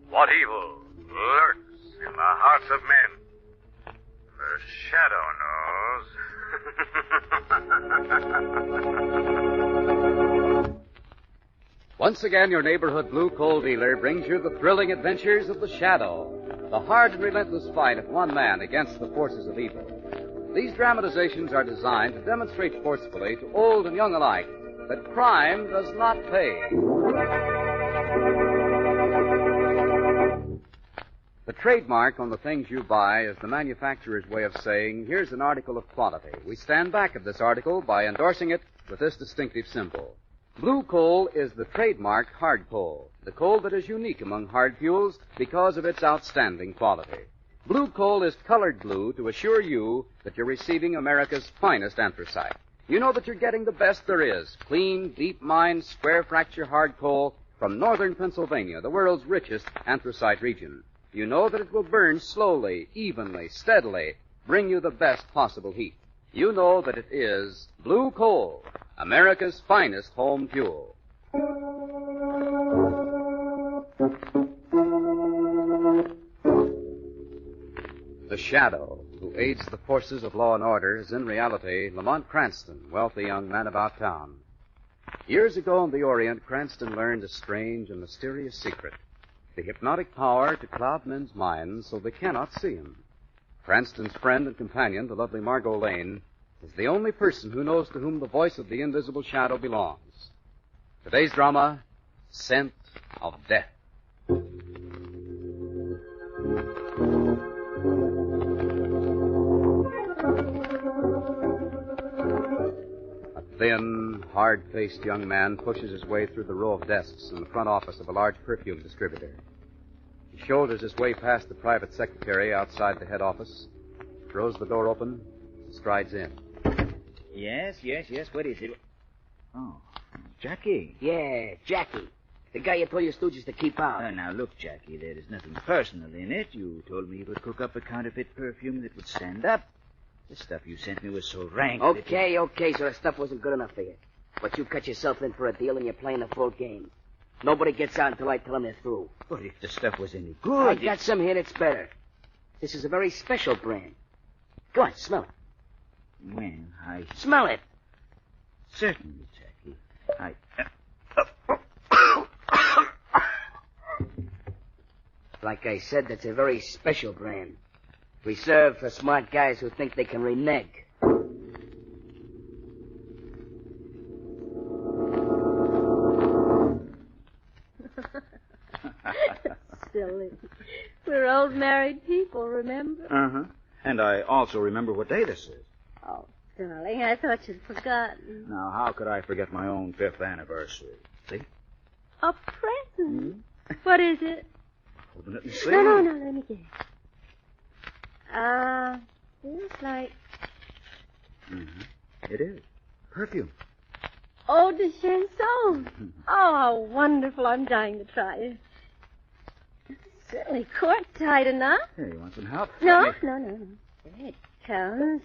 What evil lurks in the hearts of men? The shadow knows. Once again, your neighborhood blue coal dealer brings you the thrilling adventures of the Shadow, the hard and relentless fight of one man against the forces of evil. These dramatizations are designed to demonstrate forcefully to old and young alike that crime does not pay. The trademark on the things you buy is the manufacturer's way of saying, here's an article of quality. We stand back of this article by endorsing it with this distinctive symbol. Blue coal is the trademarked hard coal, the coal that is unique among hard fuels because of its outstanding quality. Blue coal is colored blue to assure you that you're receiving America's finest anthracite. You know that you're getting the best there is, clean, deep-mined, square-fracture hard coal from northern Pennsylvania, the world's richest anthracite region. You know that it will burn slowly, evenly, steadily, bring you the best possible heat. You know that it is blue coal, America's finest home fuel. The Shadow, who aids the forces of law and order, is in reality Lamont Cranston, wealthy young man about town. Years ago in the Orient, Cranston learned a strange and mysterious secret. The hypnotic power to cloud men's minds so they cannot see him. Cranston's friend and companion, the lovely Margot Lane, is the only person who knows to whom the voice of the invisible shadow belongs. Today's drama, Scent of Death. A thin, hard-faced young man pushes his way through the row of desks in the front office of a large perfume distributor. He shoulders his way past the private secretary outside the head office, throws the door open, and strides in. Yes. What is it? Oh, Jackie. Yeah, Jackie. The guy you told your stooges to keep out. Now, look, Jackie, there is nothing personal in it. You told me you would cook up a counterfeit perfume that would stand up. The stuff you sent me was so rank. Okay, so the stuff wasn't good enough for you. But you cut yourself in for a deal and you're playing a full game. Nobody gets out until I tell them they're through. But if the stuff was any good... I got some here that's better. This is a very special brand. Go on, smell it. Well, I... Smell it. Certainly, Jackie. Like I said, that's a very special brand. Reserved for smart guys who think they can renege. Silly. We're old married people, remember? Uh-huh. And I also remember what day this is. Oh, darling, I thought you'd forgotten. Now, how could I forget my own 5th anniversary? See? A present? What is it? Open it and see. No, let me guess. Feels like... Mm-hmm. It is. Perfume. Eau de chanson. Oh, how wonderful. I'm dying to try it. Certainly quite tight enough. Here, you want some help? No. There it comes.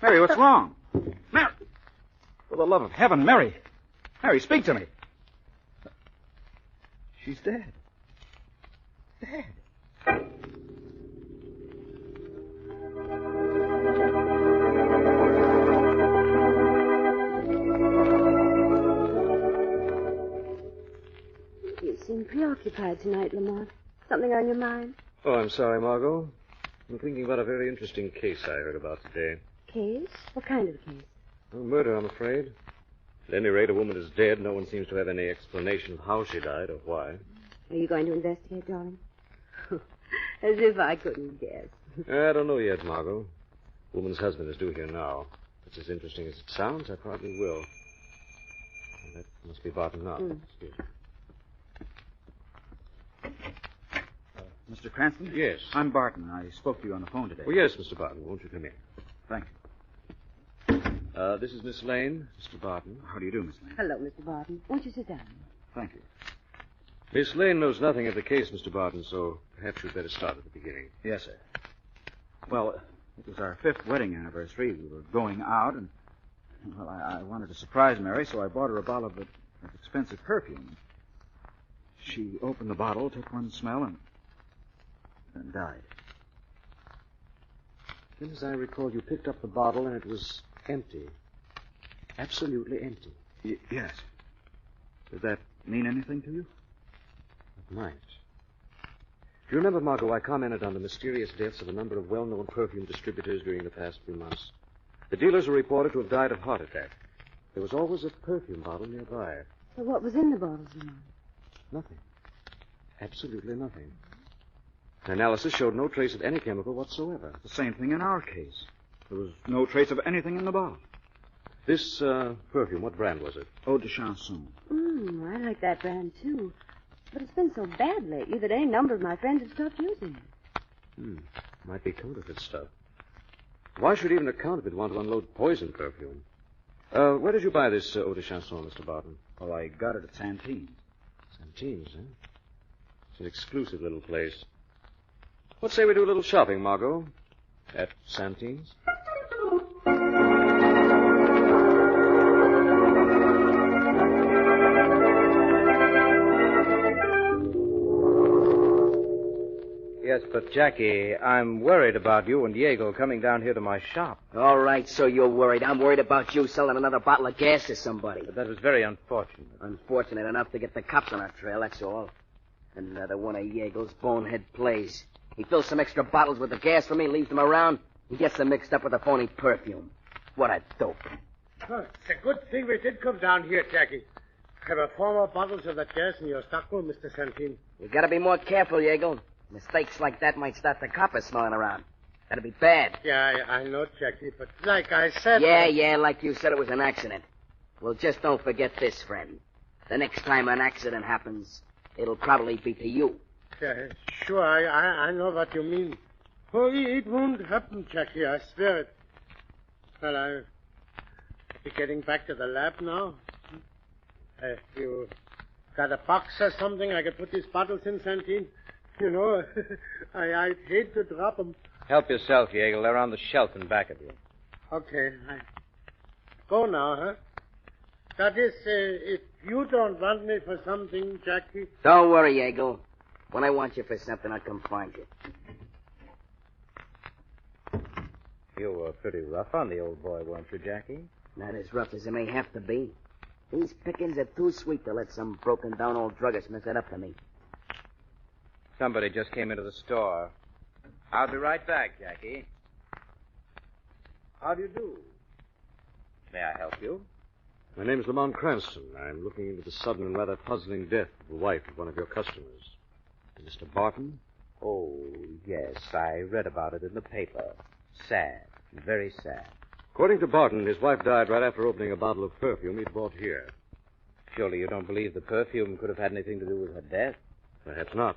Mary, what's wrong? Mary! For the love of heaven, Mary! Mary, speak to me. She's dead. Dead. You seem preoccupied tonight, Lamont. Something on your mind? Oh, I'm sorry, Margot. I'm thinking about a very interesting case I heard about today. Case? What kind of case? A murder, I'm afraid. At any rate, a woman is dead. No one seems to have any explanation of how she died or why. Are you going to investigate, darling? As if I couldn't guess. I don't know yet, Margot. The woman's husband is due here now. If it's as interesting as it sounds, I probably will. That must be Barton now. Excuse me. Mr. Cranston? Yes. I'm Barton. I spoke to you on the phone today. Oh, yes, Mr. Barton. Won't you come in? Thank This is Miss Lane, Mr. Barton. How do you do, Miss Lane? Hello, Mr. Barton. Won't you sit down? Thank you. Miss Lane knows nothing of the case, Mr. Barton, so perhaps you'd better start at the beginning. Yes, sir. Well, it was our 5th wedding anniversary. We were going out, and, well, I wanted to surprise Mary, so I bought her a bottle of expensive perfume. She opened the bottle, took one smell, and died. Then, as I recall, you picked up the bottle, and it was empty. Absolutely empty. Yes. Does that mean anything to you? It might. Do you remember, Margot, I commented on the mysterious deaths of a number of well-known perfume distributors during the past few months? The dealers were reported to have died of heart attack. There was always a perfume bottle nearby. Well, what was in the bottles, Lamont? Nothing. Absolutely nothing. Analysis showed no trace of any chemical whatsoever. The same thing in our case. There was no trace of anything in the bottle. This perfume, what brand was it? Eau de Chanson. I like that brand, too. But it's been so bad lately that any number of my friends have stopped using it. Might be counterfeit stuff. Why should even a counterfeit want to unload poison perfume? Where did you buy this Eau de Chanson, Mr. Barton? Well, I got it at Santine's. Santine's, eh? It's an exclusive little place. Let's say we do a little shopping, Margot. At Santine's? Yes, but, Jackie, I'm worried about you and Diego coming down here to my shop. All right, so you're worried. I'm worried about you selling another bottle of gas to somebody. But that was very unfortunate. Unfortunate enough to get the cops on our trail, that's all. Another one of Yeagle's bonehead plays. He fills some extra bottles with the gas for me, leaves them around. He gets them mixed up with a phony perfume. What a dope. Oh, it's a good thing we did come down here, Jackie. There were 4 more bottles of that gas in your stockroom, Mr. Santine. You gotta be more careful, Yeagle. Mistakes like that might start the coppers smelling around. That'd be bad. Yeah, I know, Jackie, but like I said... Yeah, like you said, it was an accident. Well, just don't forget this, friend. The next time an accident happens, it'll probably be to you. Yeah, sure, I know what you mean. Oh, it won't happen, Jackie, I swear it. Well, I'll be getting back to the lab now. You got a box or something I could put these bottles in, Santine? You know, I'd hate to drop them. Help yourself, Yeagle. They're on the shelf in back of you. Okay. Go now, huh? That is, if you don't want me for something, Jackie... Don't worry, Yeagle. When I want you for something, I'll come find you. You were pretty rough on the old boy, weren't you, Jackie? Not as rough as it may have to be. These pickings are too sweet to let some broken-down old druggist mess it up to me. Somebody just came into the store. I'll be right back, Jackie. How do you do? May I help you? My name's Lamont Cranston. I'm looking into the sudden and rather puzzling death of the wife of one of your customers. Mr. Barton? Oh, yes. I read about it in the paper. Sad. Very sad. According to Barton, his wife died right after opening a bottle of perfume he'd bought here. Surely you don't believe the perfume could have had anything to do with her death? Perhaps not.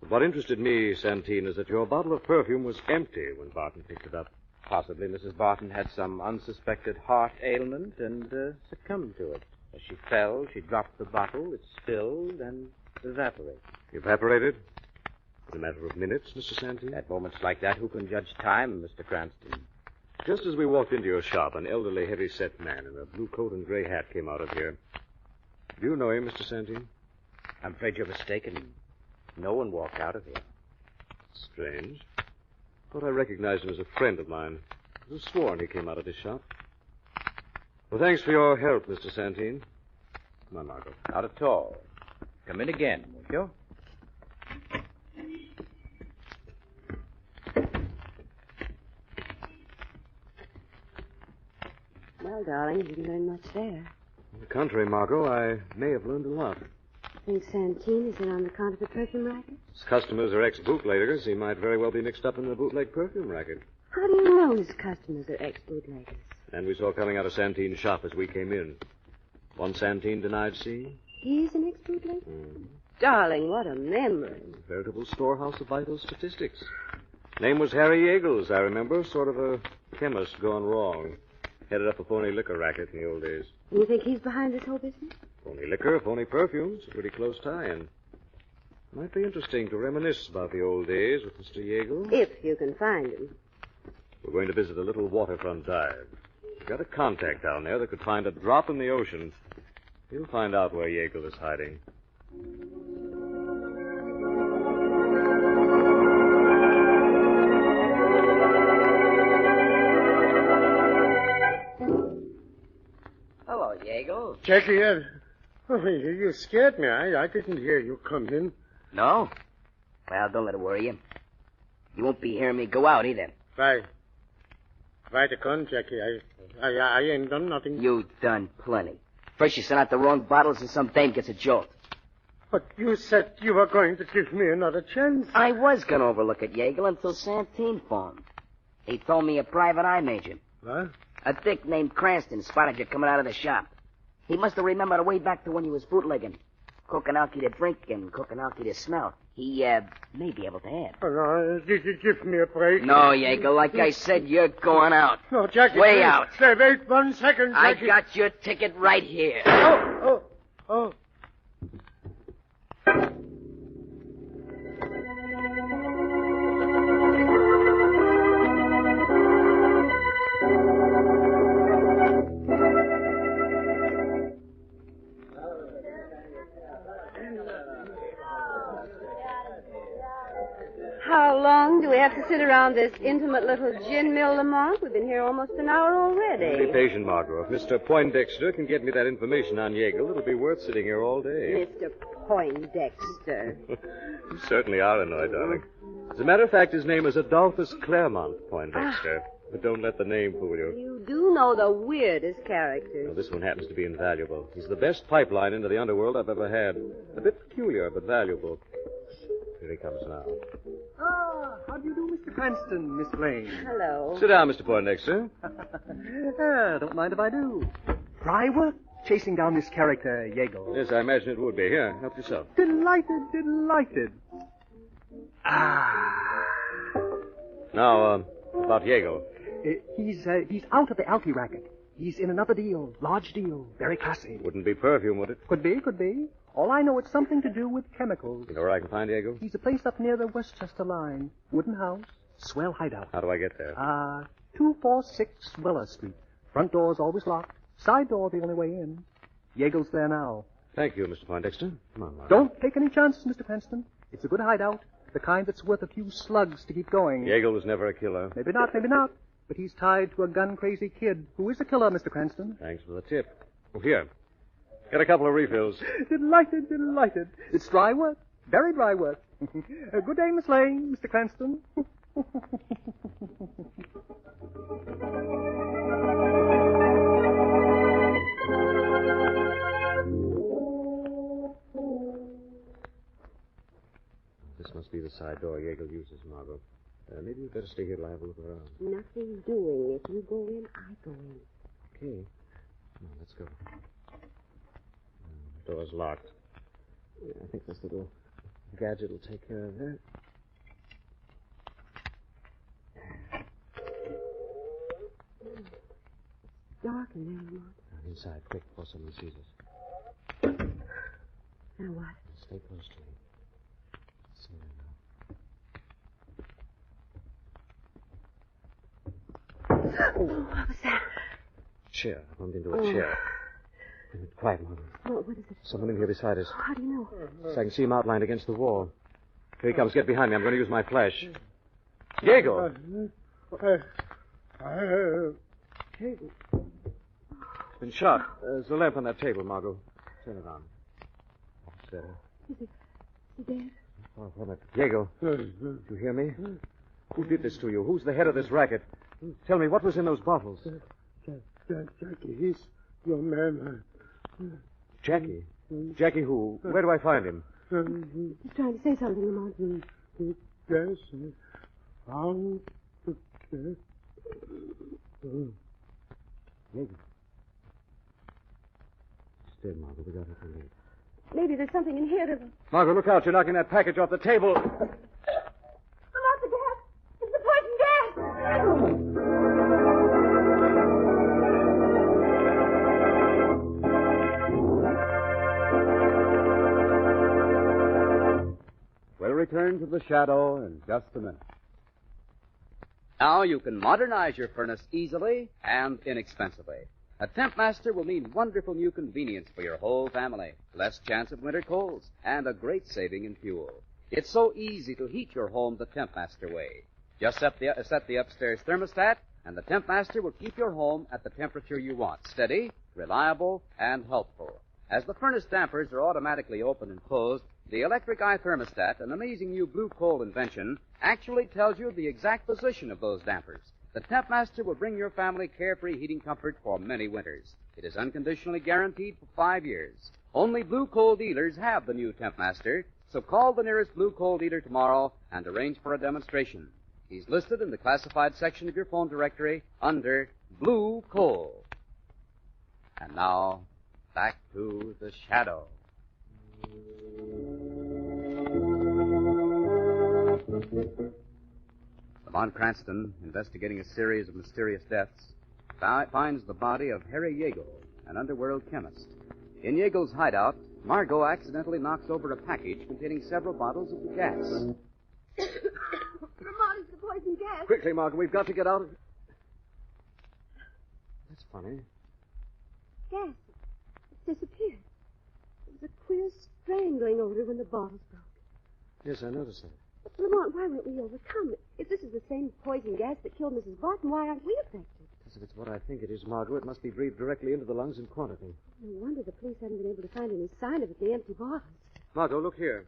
But what interested me, Santine, is that your bottle of perfume was empty when Barton picked it up. Possibly Mrs. Barton had some unsuspected heart ailment and succumbed to it. As she fell, she dropped the bottle, it spilled, and evaporated. Evaporated? In a matter of minutes, Mr. Santine? At moments like that, who can judge time, Mr. Cranston? Just as we walked into your shop, an elderly, heavy-set man in a blue coat and gray hat came out of here. Do you know him, Mr. Santine? I'm afraid you're mistaken. No one walked out of here. Strange. Thought I recognized him as a friend of mine. I was sworn he came out of his shop. Well, thanks for your help, Mr. Santine. Come on, Margot. Not at all. Come in again, won't you? Well, darling, you didn't learn much there. On the contrary, Margot, I may have learned a lot. Think Santine is in on the counterfeit perfume racket? His customers are ex-bootleggers. He might very well be mixed up in the bootleg perfume racket. How do you know his customers are ex-bootleggers? And we saw coming out of Santine's shop as we came in. One Santine denied seeing. He's an ex-bootlegger? Darling, what a memory. A veritable storehouse of vital statistics. Name was Harry Yeagles, I remember. Sort of a chemist gone wrong. Headed up a phony liquor racket in the old days. You think he's behind this whole business? Phony liquor, phony perfumes. A pretty close tie-in. Might be interesting to reminisce about the old days with Mr. Yeagle. If you can find him. We're going to visit a little waterfront dive. We've got a contact down there that could find a drop in the ocean. He'll find out where Yeagle is hiding. Hello, Yeagle. Jackie, you scared me. I didn't hear you come in. No? Well, don't let it worry you. You won't be hearing me go out either. Why the gun, Jackie? I ain't done nothing. You done plenty. First you sent out the wrong bottles and some dame gets a jolt. But you said you were going to give me another chance. I was going to overlook it, Yeagle, until Santine phoned. He told me a private eye major. What? A dick named Cranston spotted you coming out of the shop. He must have remembered way back to when you was bootlegging. Cooking alky to drink and cooking alky to smell. He, may be able to add. Oh, no, give me a break. No, Yeagle, like I said, you're going out. No, Jackie. Way please. out. Say, wait 1 second, Jackie. I got your ticket right here. Oh. How long do we have to sit around this intimate little gin mill, Lamont? We've been here almost an hour already. Be patient, Margot. If Mr. Poindexter can get me that information on Yeagle, it'll be worth sitting here all day. Mr. Poindexter. You certainly are annoyed, darling. As a matter of fact, his name is Adolphus Claremont Poindexter. But don't let the name fool you. You do know the weirdest characters. Well, this one happens to be invaluable. He's the best pipeline into the underworld I've ever had. A bit peculiar, but valuable. Here he comes now. Ah, how do you do, Mr. Cranston, Miss Lane? Hello. Sit down, Mr. Poindexter. Don't mind if I do. Dry work chasing down this character, Yeagle. Yes, I imagine it would be. Here, help yourself. Delighted. Now, about Yeagle. He's out of the alky racket. He's in another deal, large deal, very classy. Wouldn't be perfume, would it? Could be. All I know, it's something to do with chemicals. You know where I can find Yeagle? He's a place up near the Westchester line. Wooden house, swell hideout. How do I get there? 246 Weller Street. Front door's always locked. Side door the only way in. Yeagle's there now. Thank you, Mr. Poindexter. Come on, Mark. Don't take any chances, Mr. Cranston. It's a good hideout. The kind that's worth a few slugs to keep going. Yeagle was never a killer. Maybe not. But he's tied to a gun-crazy kid who is a killer, Mr. Cranston. Thanks for the tip. Oh, here. Get a couple of refills. Delighted. It's dry work. Very dry work. Good day, Miss Lane, Mr. Cranston. This must be the side door Yeagle uses, Margot. Maybe you'd better stay here till I have a look around. Nothing doing. If you go in, I go in. Okay. Come on, let's go. The door's locked. Yeah, I think this little gadget will take care of that. Dark in there, Lamont. Inside, quick, before someone sees us. Now what? Stay close to me. See you now. Oh, what was that? Chair. I bumped into a chair. Quiet, Margaret. What is it? Someone in here beside us. How do you know? So I can see him outlined against the wall. Here he comes. Get behind me. I'm going to use my flash. Yeagle! It's been shot. There's a lamp on that table, Margot. Turn it on. That's better. Is he dead? Oh, from it. Yeagle, do you hear me? Who did this to you? Who's the head of this racket? Tell me, what was in those bottles? Jackie, he's your man. Jackie? Jackie who? Where do I find him? He's trying to say something, Lamont. Yes. Found the cat. Yeagle. Stay, Margot. We got her to leave. Maybe there's something in here to... Margot, look out. You're knocking that package off the table. Lamont, the gas! It's the poison gas! return to the shadow in just a minute. Now you can modernize your furnace easily and inexpensively. A Temp Master will mean wonderful new convenience for your whole family, less chance of winter colds, and a great saving in fuel. It's so easy to heat your home the Temp Master way. Just set the upstairs thermostat, and the Temp Master will keep your home at the temperature you want, steady, reliable, and helpful. As the furnace dampers are automatically open and closed, the electric eye thermostat, an amazing new blue coal invention, actually tells you the exact position of those dampers. The Temp Master will bring your family carefree heating comfort for many winters. It is unconditionally guaranteed for 5 years. Only blue coal dealers have the new Temp Master, so call the nearest blue coal dealer tomorrow and arrange for a demonstration. He's listed in the classified section of your phone directory under Blue Coal. And now, back to the shadow. Lamont Cranston, investigating a series of mysterious deaths, finds the body of Harry Yeagle, an underworld chemist. In Yeagle's hideout, Margot accidentally knocks over a package containing several bottles of the gas. Lamont, it's the poison gas. Quickly, Margaret, we've got to get out of... That's funny. Gas. It's disappeared. There was a queer strangling odor when the bottles broke. Yes, I noticed that. But, Lamont, why weren't we overcome? If this is the same poison gas that killed Mrs. Barton, why aren't we affected? Because if it's what I think it is, Margot, it must be breathed directly into the lungs in quantity. No wonder the police haven't been able to find any sign of it in the empty bottles. Margot, look here.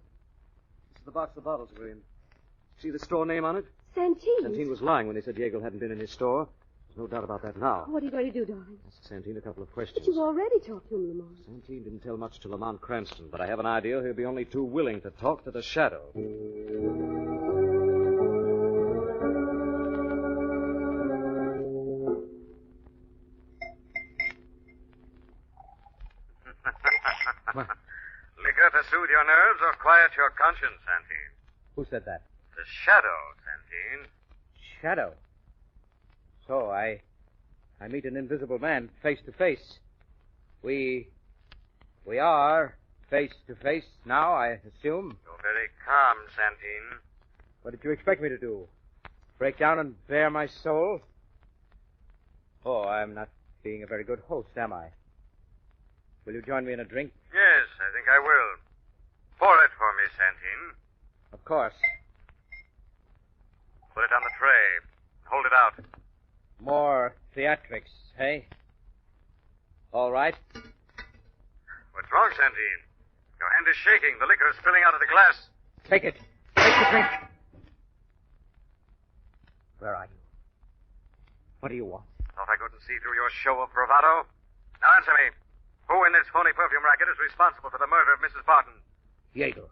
This is the box the bottles were in. See the store name on it? Santine. Santine was lying when he said Yeagle hadn't been in his store. There's no doubt about that now. What are you going to do, darling? Ask Santine a couple of questions. But you've already talked to him, Lamont. Santine didn't tell much to Lamont Cranston, but I have an idea he'll be only too willing to talk to the shadow. Liquor to soothe your nerves or quiet your conscience, Santine? Who said that? The shadow, Santine. Shadow. So I meet an invisible man face to face. We are face to face now, I assume. You're very calm, Santine. What did you expect me to do? Break down and bare my soul? Oh, I'm not being a very good host, am I? Will you join me in a drink? Yes, I think I will. Pour it for me, Santine. Of course. Put it on the tray. Hold it out. More theatrics, hey? All right. What's wrong, Santine? Your hand is shaking. The liquor is spilling out of the glass. Take it. Take the drink. Where are you? What do you want? Thought I couldn't see through your show of bravado? Now answer me. Who in this phony perfume racket is responsible for the murder of Mrs. Barton? Yeagle.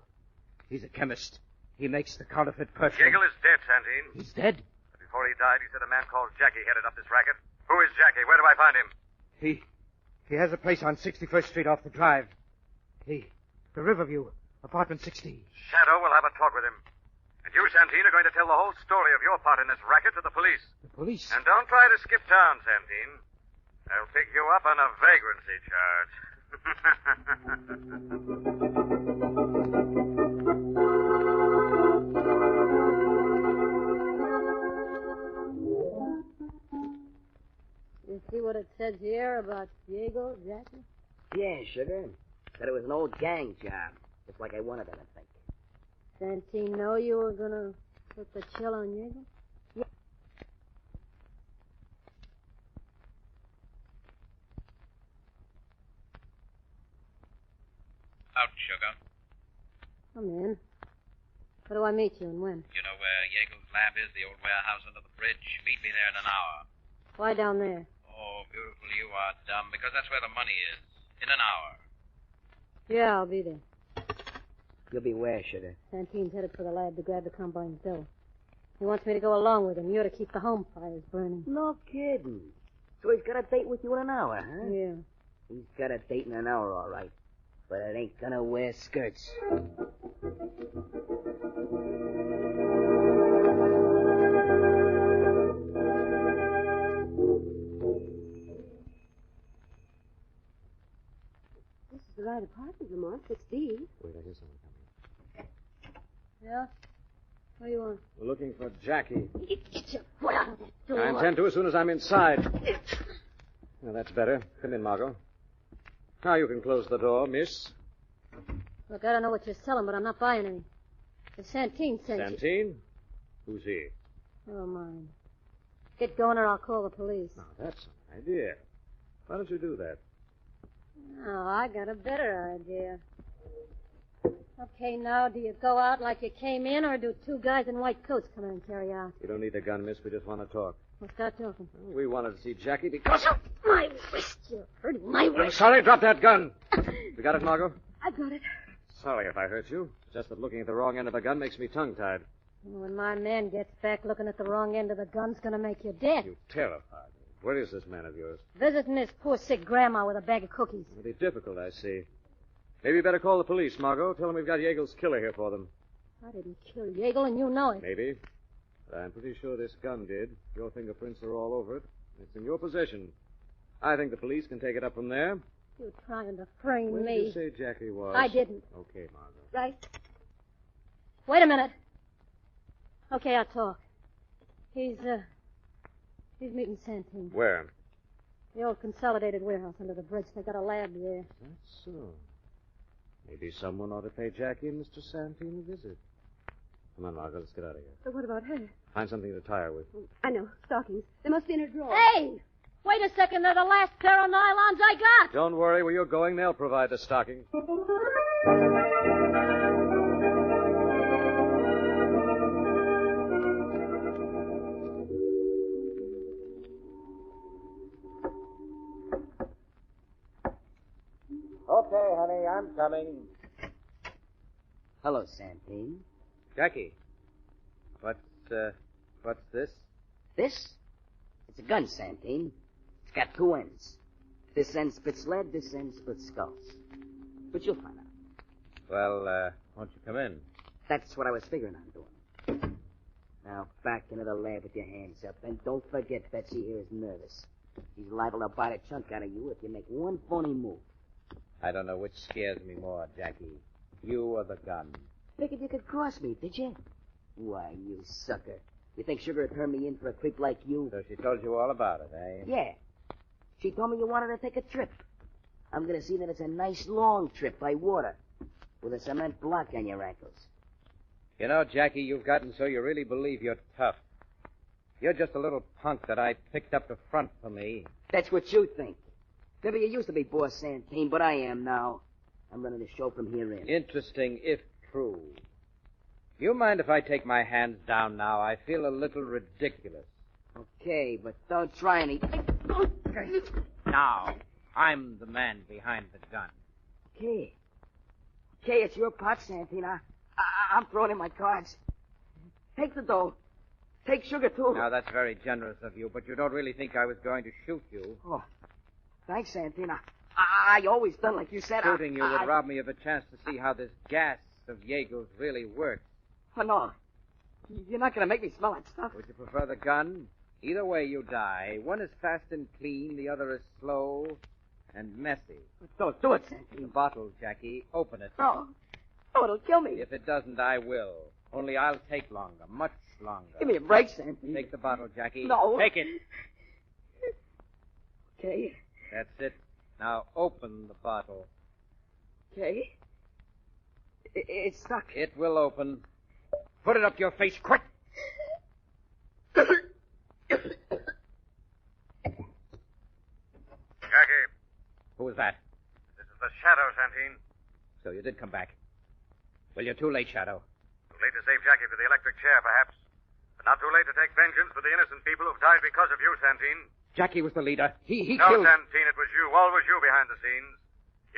He's a chemist. He makes the counterfeit perfume. Yeagle is dead, Santine. He's dead? Before he died, he said a man called Jackie headed up this racket. Who is Jackie? Where do I find him? He has a place on 61st Street off the drive. The Riverview, apartment 16. Shadow will have a talk with him. And you, Santine, are going to tell the whole story of your part in this racket to the police. The police? And don't try to skip town, Santine. I'll pick you up on a vagrancy charge. You see what it says here about Diego, Jackie? Yeah, sugar. Said it was an old gang job. Just like I wanted them to think. Santine know you were going to put the chill on Diego? Yeah. Out, sugar. Come in. Where do I meet you and when? You know where Yeagle's lab is, the old warehouse under the bridge? Meet me there in an hour. Why down there? Oh, beautiful, you are dumb, because that's where the money is. In an hour. Yeah, I'll be there. You'll be where, sugar? Santine's headed for the lab to grab the combine's dough. He wants me to go along with him. You're to keep the home fires burning. No kidding. So he's got a date with you in an hour, huh? Yeah. He's got a date in an hour, all right. But it ain't gonna wear skirts. This is the right apartment, Lamont. 6D. Wait, I hear someone coming. Yeah? What do you want? We're looking for Jackie. Get your foot out of that door. I intend to as soon as I'm inside. Well, that's better. Come in, Margot. Now you can close the door, miss. Look, I don't know what you're selling, but I'm not buying any. The Santine sent you. Santine? Who's he? Oh, mine. Get going or I'll call the police. Now, that's an idea. Why don't you do that? Oh, I got a better idea. Okay, now, do you go out like you came in, or do two guys in white coats come in and carry out? You don't need the gun, miss. We just want to talk. Well, start talking. Well, we wanted to see Jackie because... My wrist, you're hurting my I'm wrist. sorry, drop that gun. You got it, Margot? I got it. Sorry if I hurt you. Just that looking at the wrong end of the gun makes me tongue-tied. When my man gets back, looking at the wrong end of the gun's gonna make you dead. You terrified me. Where is this man of yours? Visiting his poor sick grandma with a bag of cookies. It'll be difficult, I see. Maybe you better call the police, Margot. Tell them we've got Yeagle's killer here for them. I didn't kill Yeagle, and you know it. Maybe. But I'm pretty sure this gun did. Your fingerprints are all over it. It's in your possession. I think the police can take it up from there. You're trying to frame Where me. did you say Jackie was? I didn't. Okay, Margot. Right. Wait a minute. Okay, I'll talk. He's meeting Santine. Where? The old Consolidated warehouse under the bridge. They got a lab there. That's so. Maybe someone ought to pay Jackie and Mr. Santine a visit. Come on, Margot, let's get out of here. But what about her? Find something to tie her with. I know. Stockings. They must be in her drawer. Hey! Wait a second. They're the last pair of nylons I got. Don't worry. Where you're going, they'll provide the stockings. Okay, honey, I'm coming. Hello, Santine. Jackie, what's this? This? It's a gun, Santine. It's got two ends. This end spits lead, this end spits skulls. But you'll find out. Well, won't you come in? That's what I was figuring on doing. Now, back into the lab with your hands up. And don't forget, Betsy here is nervous. She's liable to bite a chunk out of you if you make one phony move. I don't know which scares me more, Jackie. You or the gun. Figured you could cross me, did you? Why, you sucker. You think Sugar would turn me in for a creep like you? So she told you all about it, eh? Yeah. She told me you wanted to take a trip. I'm going to see that it's a nice long trip by water with a cement block on your ankles. You know, Jackie, you've gotten so you really believe you're tough. You're just a little punk that I picked up to front for me. That's what you think. Maybe you used to be Boss Santine, but I am now. I'm running the show from here in. Interesting, if true. Do you mind if I take my hands down now? I feel a little ridiculous. Okay, but don't try any... Now, I'm the man behind the gun. Okay. Okay, it's your pot, Santine. I'm throwing in my cards. Take the dough. Take Sugar, too. Now, that's very generous of you, but you don't really think I was going to shoot you. Oh, thanks, Santine. I always done like you said. Shooting you would rob me of a chance to see how this gas of Yeagle's really works. Oh, no. You're not going to make me smell that stuff. Would you prefer the gun? Either way you die. One is fast and clean, the other is slow and messy. Don't do it, The Santine. bottle, Jackie. Open it. Oh, it'll kill me. If it doesn't, I will. Only I'll take longer, much longer. Give me a break, Santine. Take the bottle, Jackie. No. Take it. Okay. That's it. Now open the bottle. Okay. It's stuck. It will open. Put it up your face, quick! Jackie, Who was that? this is the Shadow, Santine. So you did come back. Well, you're too late, Shadow. Too late to save Jackie for the electric chair, perhaps. But not too late to take vengeance for the innocent people who've died because of you, Santine. Jackie was the leader. He No, killed... Santine, it was you. All was you behind the scenes.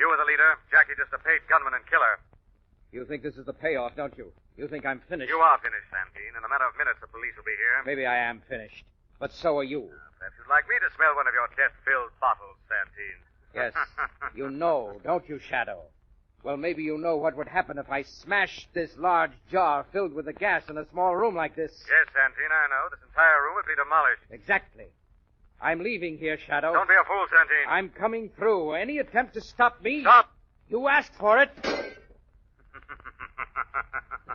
You were the leader. Jackie just a paid gunman and killer. You think this is the payoff, don't you? You think I'm finished? You are finished, Santine. In a matter of minutes, the police will be here. Maybe I am finished. But so are you. Perhaps you'd like me to smell one of your death-filled bottles, Santine. Yes. You know, don't you, Shadow? Well, maybe you know what would happen if I smashed this large jar filled with the gas in a small room like this. Yes, Santine, I know. This entire room would be demolished. Exactly. I'm leaving here, Shadow. Don't be a fool, Santine. I'm coming through. Any attempt to stop me... Stop! You asked for it.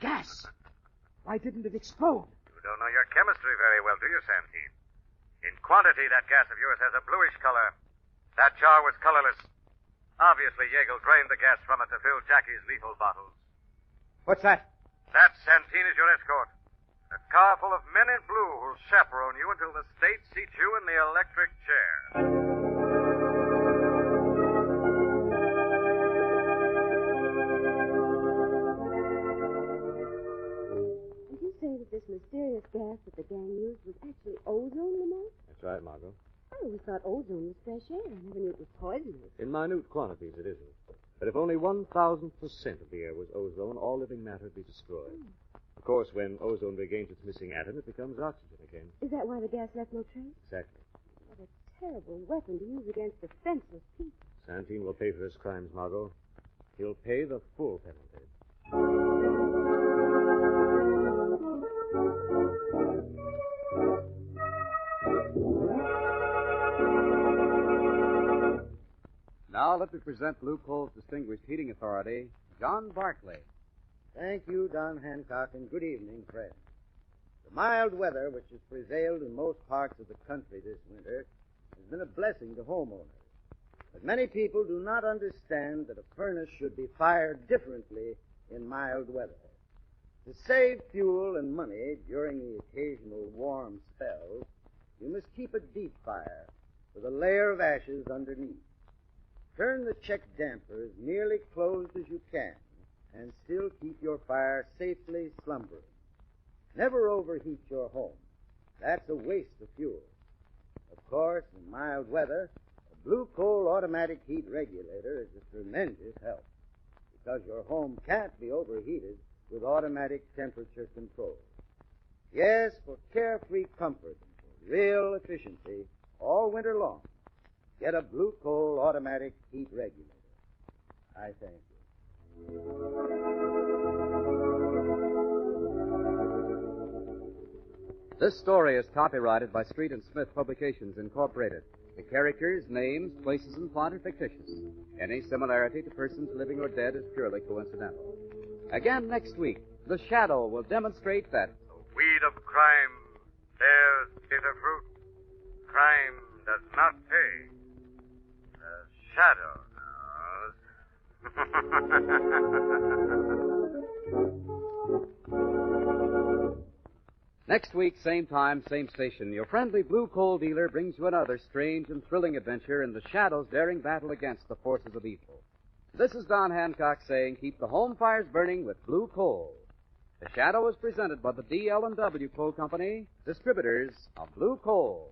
Gas. Why didn't it explode? You don't know your chemistry very well, do you, Santine? In quantity, that gas of yours has a bluish color. That jar was colorless. Obviously, Yeagle drained the gas from it to fill Jackie's lethal bottles. What's that? That, Santine, is your escort. A car full of men in blue who'll chaperone you until the state seats you in the electric chair. Did you say that this mysterious gas that the gang used was actually ozone, Lamont? That's right, Margot. I always thought ozone was fresh air. I never knew it was poisonous. In minute quantities, it isn't. But if only 1,000% of the air was ozone, all living matter would be destroyed. Of course, when ozone regains its missing atom, it becomes oxygen again. Is that why the gas left no trace? Exactly. What a terrible weapon to use against defenseless people. Santine will pay for his crimes, Margot. He'll pay the full penalty. Now let me present Blue Coal's distinguished heating authority, John Barclay. Thank you, Don Hancock, and good evening, friends. The mild weather which has prevailed in most parts of the country this winter has been a blessing to homeowners. But many people do not understand that a furnace should be fired differently in mild weather. To save fuel and money during the occasional warm spells, you must keep a deep fire with a layer of ashes underneath. Turn the check damper as nearly closed as you can and still keep your fire safely slumbering. Never overheat your home. That's a waste of fuel. Of course, in mild weather, a Blue Coal automatic heat regulator is a tremendous help because your home can't be overheated with automatic temperature control. Yes, for carefree comfort and for real efficiency all winter long, get a Blue Coal automatic heat regulator. I thank you. This story is copyrighted by Street and Smith Publications, Incorporated. The characters, names, places, and plot are fictitious. Any similarity to persons living or dead is purely coincidental. Again next week, The Shadow will demonstrate that The weed of crime bears bitter fruit. Crime does not pay. The shadow knows. next week, same time, same station, your friendly Blue Coal dealer brings you another strange and thrilling adventure in the Shadow's daring battle against the forces of evil. This is Don Hancock saying keep the home fires burning with Blue Coal. The Shadow is presented by the D.L.&W. Coal Company, distributors of Blue Coal.